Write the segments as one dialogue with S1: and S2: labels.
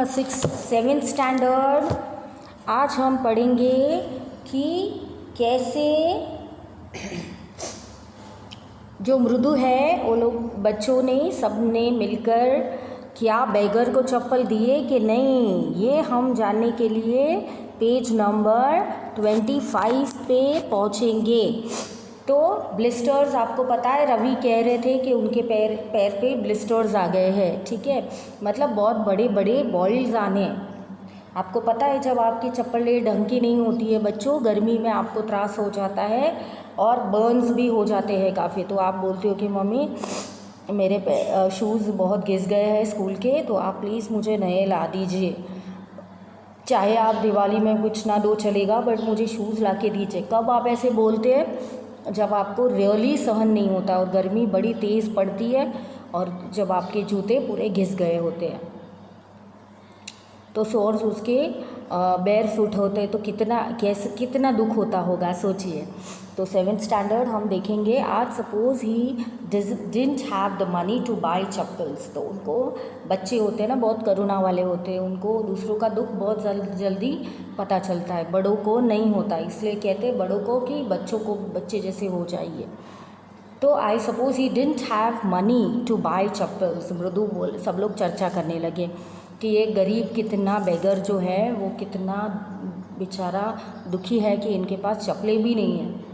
S1: Seventh standard. आज हम पढ़ेंगे कि कैसे जो मृदु है वो लोग बच्चों ने सबने मिलकर क्या बैगर को चप्पल दिए कि नहीं, ये हम जानने के लिए पेज नंबर 25 पे पहुँचेंगे। तो ब्लिस्टर्स, आपको पता है रवि कह रहे थे कि उनके पैर पे ब्लिस्टर्स आ गए हैं, ठीक है, मतलब बहुत बड़े बड़े बॉइल्स आने हैं। आपको पता है जब आपकी चप्पलें ढंग की नहीं होती है बच्चों, गर्मी में आपको त्रास हो जाता है और बर्न्स भी हो जाते हैं काफ़ी। तो आप बोलते हो कि मम्मी मेरे शूज़ बहुत घिस गए हैं स्कूल के, तो आप प्लीज़ मुझे नए ला दीजिए। चाहे आप दिवाली में कुछ ना दो चलेगा, बट मुझे शूज़ ला के दीजिए। कब आप ऐसे बोलते हैं? जब आपको रियली सहन नहीं होता और गर्मी बड़ी तेज़ पड़ती है और जब आपके जूते पूरे घिस गए होते हैं, तो सोर्स उसके बेयर फुट होते हैं, तो कितना दुख होता होगा, सोचिए। तो सेवेंथ स्टैंडर्ड हम देखेंगे आज। Suppose he didn't have the money to buy chappals. तो उनको, बच्चे होते हैं ना बहुत करुणा वाले होते हैं, उनको दूसरों का दुख बहुत जल्दी पता चलता है, बड़ों को नहीं होता। इसलिए कहते हैं बड़ों को कि बच्चों को बच्चे जैसे हो जाइए। तो I suppose he didn't have money to buy chappals. Mridu सब लोग चर्चा करने लगे कि ये गरीब कितना बेगर जो है वो कितना बेचारा दुखी है कि इनके पास चप्पलें भी नहीं हैं।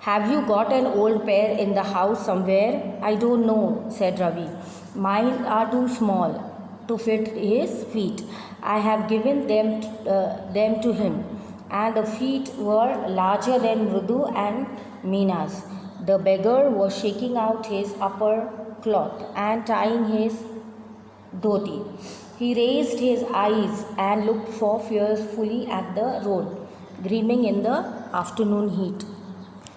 S1: Have you got an old pair in the house somewhere? I don't know, said Ravi. Mine are too small to fit his feet. I have given them to him, and the feet were larger than Mrudu and Meena's. The beggar was shaking out his upper cloth and tying his dhoti. He raised his eyes and looked fearfully at the road, gleaming in the afternoon heat.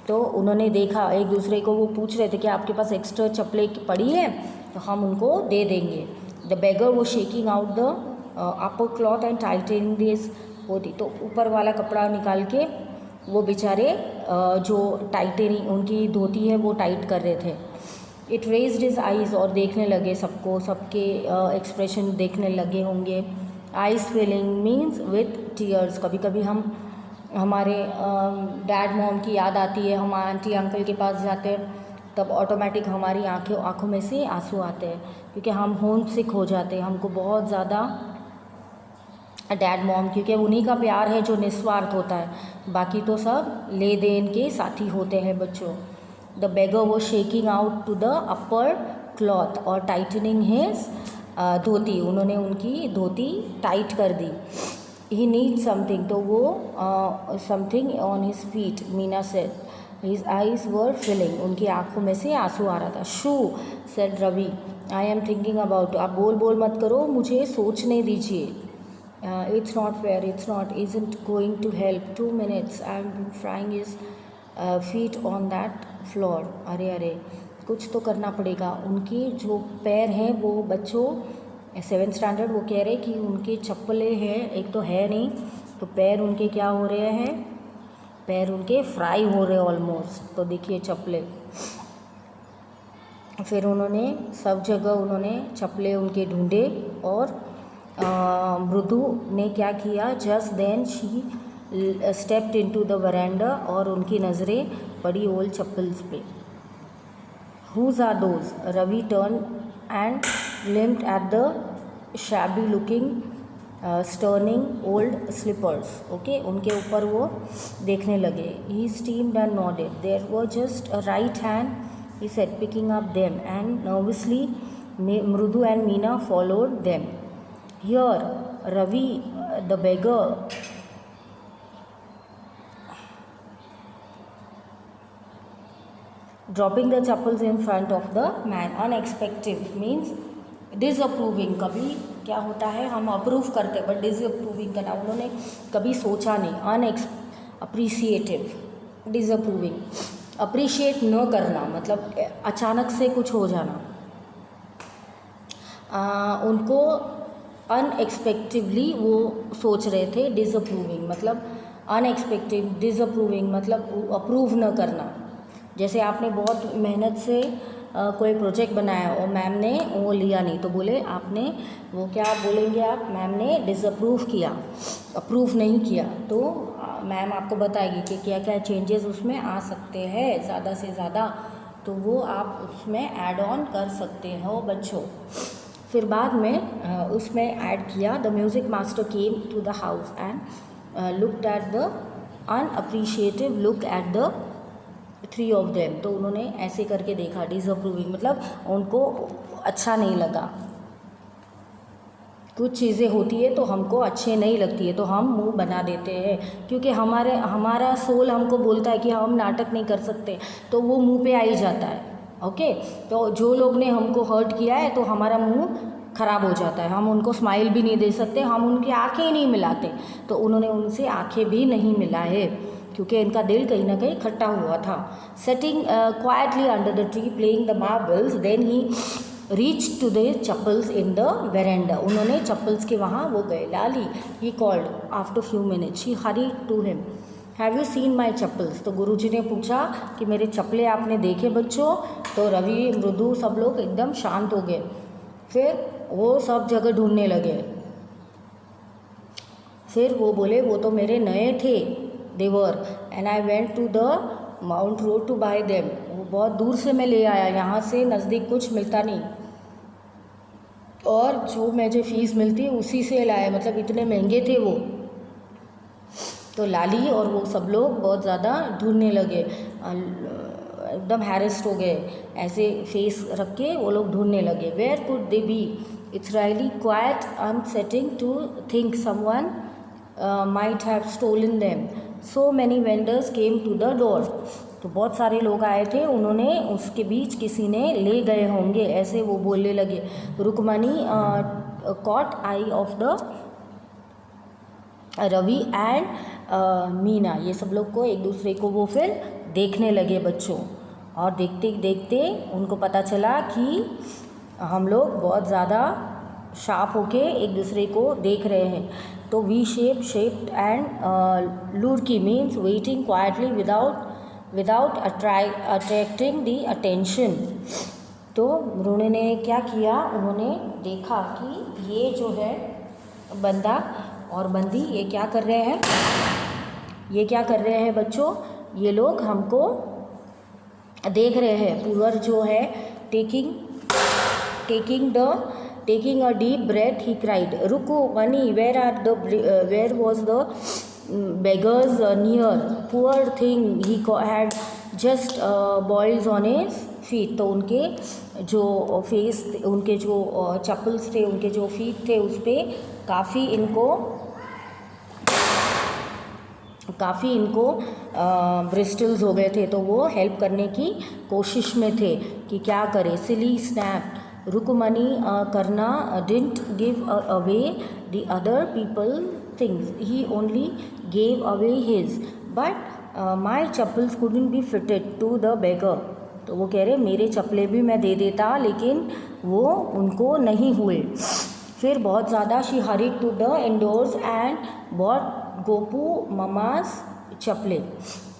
S1: तो उन्होंने देखा, एक दूसरे को वो पूछ रहे थे कि आपके पास एक्स्ट्रा चप्पलें पड़ी है तो हम उनको दे देंगे। द बेगर वो shaking out the upper cloth and tightening this dhoti. तो ऊपर वाला कपड़ा निकाल के वो बेचारे जो टाइटनिंग उनकी धोती है वो टाइट कर रहे थे। इट रेज्ड हिज आइज़, और देखने लगे सबको, सबके एक्सप्रेशन देखने लगे होंगे। Eyes filling means with tears. कभी कभी हमारे डैड मॉम की याद आती है, हम आंटी अंकल के पास जाते हैं तब ऑटोमेटिक हमारी आँखों में से आंसू आते हैं, क्योंकि हम होम सिक हो जाते हैं। हमको बहुत ज़्यादा डैड मॉम, क्योंकि उन्हीं का प्यार है जो निस्वार्थ होता है, बाकी तो सब ले देन के साथी होते हैं बच्चों। द बेगर वो shaking out to the upper cloth और टाइटनिंग हिज धोती। उन्होंने उनकी धोती टाइट कर दी। He needs something, तो वो something on his feet, Meena said. His eyes were filling, उनकी आँखों में से आंसू आ रहा था। Shoo, said Ravi. I am thinking about. आप बोल मत करो, मुझे सोचने दीजिए। It's not fair, it's not, isn't going to help. 2 minutes, I'm frying his feet on that floor. अरे कुछ तो करना पड़ेगा। उनकी जो पैर हैं वो बच्चों, सेवेंथ स्टैंडर्ड, वो कह रहे कि उनके चप्पलें हैं, एक तो है नहीं, तो पैर उनके क्या हो रहे हैं, पैर उनके फ्राई हो रहे ऑलमोस्ट। तो देखिए चप्पलें, फिर उन्होंने सब जगह उन्होंने चप्पलें उनके ढूंढे और मृदु ने क्या किया, just then she stepped into the veranda, और उनकी नज़रें पड़ी ओल्ड चप्पल्स पे। Whose are those? Ravi turned and glimpsed at the shabby looking sturning old slippers. Okay, उनके ऊपर वो देखने लगे। He steamed and nodded. There were just a right hand, he said, picking up them, and nervously Mrudu and Meena followed them. Here, Ravi, the beggar, dropping the chappals in front of the man. Unexpected means disapproving. कभी क्या होता है, हम approve करते हैं but disapproving करना उन्होंने कभी सोचा नहीं। अप्रिसिएटिव, डिसअप्रूविंग, अप्रिशिएट न करना मतलब अचानक से कुछ हो जाना। उनको अनएक्सपेक्टिवली वो सोच रहे थे। डिसअप्रूविंग मतलब अनएक्सपेक्टेड, डिसअप्रूविंग मतलब अप्रूव न करना। जैसे आपने बहुत मेहनत से कोई प्रोजेक्ट बनाया और मैम ने वो लिया नहीं, तो बोले आपने वो क्या बोलेंगे आप, मैम ने डिसअप्रूव किया, अप्रूव नहीं किया, तो मैम आपको बताएगी कि क्या क्या चेंजेस उसमें आ सकते हैं ज़्यादा से ज़्यादा, तो वो आप उसमें ऐड ऑन कर सकते हो बच्चों। फिर बाद में उसमें ऐड किया, the music master came to the house and looked at the unappreciative look at the 3 of them. तो उन्होंने ऐसे करके देखा, डिसअप्रूविंग मतलब उनको अच्छा नहीं लगा। कुछ चीज़ें होती है तो हमको अच्छे नहीं लगती है तो हम मुंह बना देते हैं, क्योंकि हमारा सोल हमको बोलता है कि हम नाटक नहीं कर सकते, तो वो मुंह पे आ ही जाता है। ओके, तो जो लोग ने हमको हर्ट किया है तो हमारा मुंह ख़राब हो जाता है, हम उनको स्माइल भी नहीं दे सकते, हम उनकी आंखें ही नहीं मिलाते। तो उन्होंने उनसे आंखें भी नहीं मिलाए क्योंकि इनका दिल कहीं ना कहीं खट्टा हुआ था। Setting quietly under the tree playing the marbles, then he reach to the chappals in the verandah. उन्होंने चप्पल्स के वहाँ वो गए। Lali he called after few minutes, she hurry to him, have you seen my chappals. तो गुरुजी ने पूछा कि मेरे चप्पलें आपने देखे बच्चों। तो रवि, मृदु सब लोग एकदम शांत हो गए। फिर वो सब जगह ढूंढने लगे। फिर वो बोले वो तो मेरे नए थे, देवर, and I went to the Mount Road to buy them. वो बहुत दूर से मैं ले आया, यहाँ से नज़दीक कुछ मिलता नहीं, और जो मुझे फ़ीस मिलती उसी से लाया, मतलब इतने महंगे थे वो। तो लाली और वो सब लोग बहुत ज़्यादा ढूंढने लगे, एकदम हैरेस्ड हो गए, ऐसे फेस रख के वो लोग ढूंढने लगे। Where could they be, it's really quite upsetting to think someone might have stolen them, so many vendors came to the door. तो बहुत सारे लोग आए थे, उन्होंने उसके बीच किसी ने ले गए होंगे, ऐसे वो बोलने लगे। Rukmani caught eye of the Ravi and Meena, ये सब लोग को एक दूसरे को वो फिर देखने लगे बच्चों, और देखते देखते उनको पता चला कि हम लोग बहुत ज़्यादा शार्प होके एक दूसरे को देख रहे हैं। तो we shaped and lurking means waiting quietly without attracting the attention. तो उन्होंने ने क्या किया, उन्होंने देखा कि ये जो है बंदा और बंदी ये क्या कर रहे हैं, ये क्या कर रहे हैं बच्चों, ये लोग हमको देख रहे हैं। पुअर जो है taking a deep breath he cried, Rukmani where was the beggars near, poor thing he had just boils on his feet। तो उनके जो फेस, उनके जो चप्पल्स थे, उनके जो फीट थे, उस पर काफ़ी इनको ब्रिस्टल्स हो गए थे। तो वो हेल्प करने की कोशिश में थे कि क्या करे। सिली स्नैप, रुकमणी करना didn't give away the other people things, he only gave away his, but my chappals couldn't be fitted to the beggar। तो वो कह रहे मेरे चप्पलें भी मैं दे देता लेकिन वो उनको नहीं हुए। फिर बहुत ज़्यादा she hurried to the indoors and bought Gopu Mama's चप्पलें।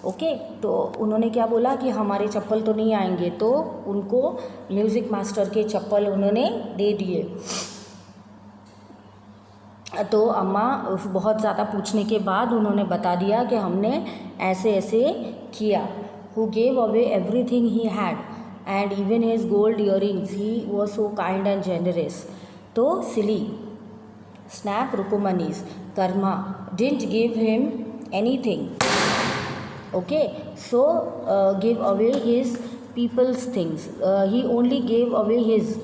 S1: ओके, तो उन्होंने क्या बोला कि हमारे चप्पल तो नहीं आएंगे, तो उनको म्यूज़िक मास्टर के चप्पल उन्होंने दे दिए। तो अम्मा बहुत ज़्यादा पूछने के बाद उन्होंने बता दिया कि हमने ऐसे ऐसे किया। Who gave away everything he had and even his gold earrings, he was so kind and generous. तो silly snap Rukmini's karma didn't give him anything. Okay, so give away his people's things, he only give away his.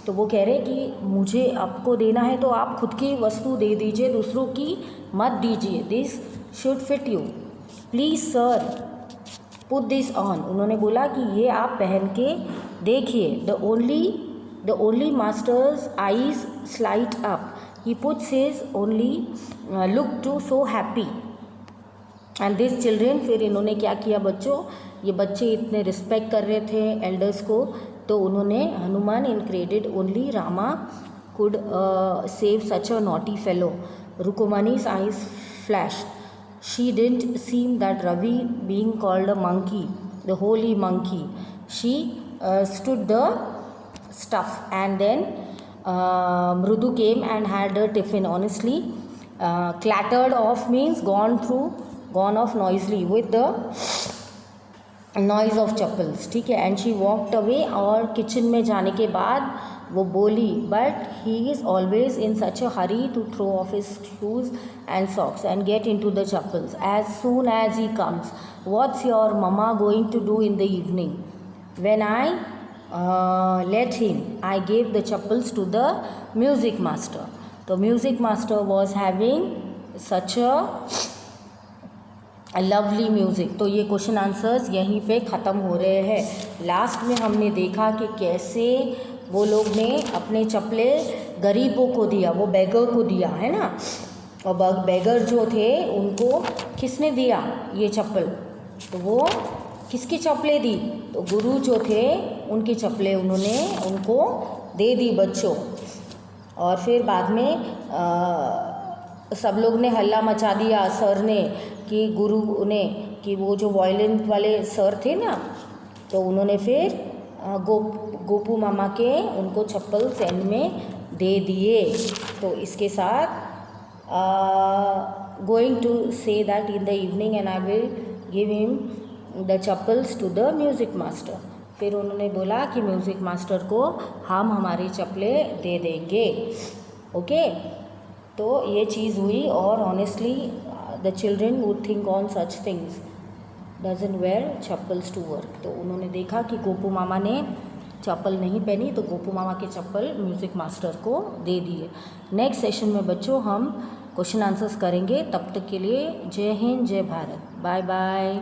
S1: तो वो कह रहे कि मुझे आपको देना है तो आप खुद की वस्तु दे दीजिए, दूसरों की मत दीजिए। This should fit you, please sir put this on. उन्होंने बोला कि ये आप पहन के देखिए। The only master's eyes slight up, he puts his only look to so happy and this children. फिर इन्होंने क्या किया बच्चों, ये बच्चे इतने रिस्पेक्ट कर रहे थे एल्डर्स को, तो उन्होंने Hanuman in credit only Rama could save such a naughty fellow. Rukmini's eyes flashed. She didn't seem that Ravi being called a monkey, the holy monkey. She stood the stuff, and then Mrudu came and had a tiffin. Honestly, clattered off means gone off noisily with the noise of chappals, ठीक है. And she walked away, और kitchen में जाने के बाद वो बोली, but he is always in such a hurry to throw off his shoes and socks and get in to the chappals as soon as he comes. What's your mama going to do in the evening? When I let him, I gave the chappals to the music master. तो music master was having such a lovely music. तो ये question answers यहीं पे ख़त्म हो रहे हैं. Last में हमने देखा कि कैसे वो लोग ने अपने चप्पले गरीबों को दिया, वो बेगर को दिया, है ना. और बेगर जो थे उनको किसने दिया ये चप्पल? तो वो किसकी चप्पलें दी? तो गुरु जो थे उनकी चप्पलें उन्होंने उनको दे दी बच्चों. और फिर बाद में सब लोग ने हल्ला मचा दिया सर ने, कि गुरु ने, कि वो जो वायलिन वाले सर थे ना, तो उन्होंने फिर गोपू मामा के उनको चप्पल एंड में दे दिए. तो इसके साथ going to say that in the evening and I will give him the chappals to the music master. फिर उन्होंने बोला कि म्यूज़िक मास्टर को हम हमारी चप्पलें दे देंगे. ओके, तो ये चीज़ हुई. और honestly the children would think on such things, doesn't wear chappals to work. तो उन्होंने देखा कि गोपू मामा ने चप्पल नहीं पहनी, तो गोपू मामा के चप्पल म्यूज़िक मास्टर को दे दिए. नेक्स्ट सेशन में बच्चों हम क्वेश्चन आंसर्स करेंगे. तब तक के लिए जय हिंद, जय भारत, बाय बाय.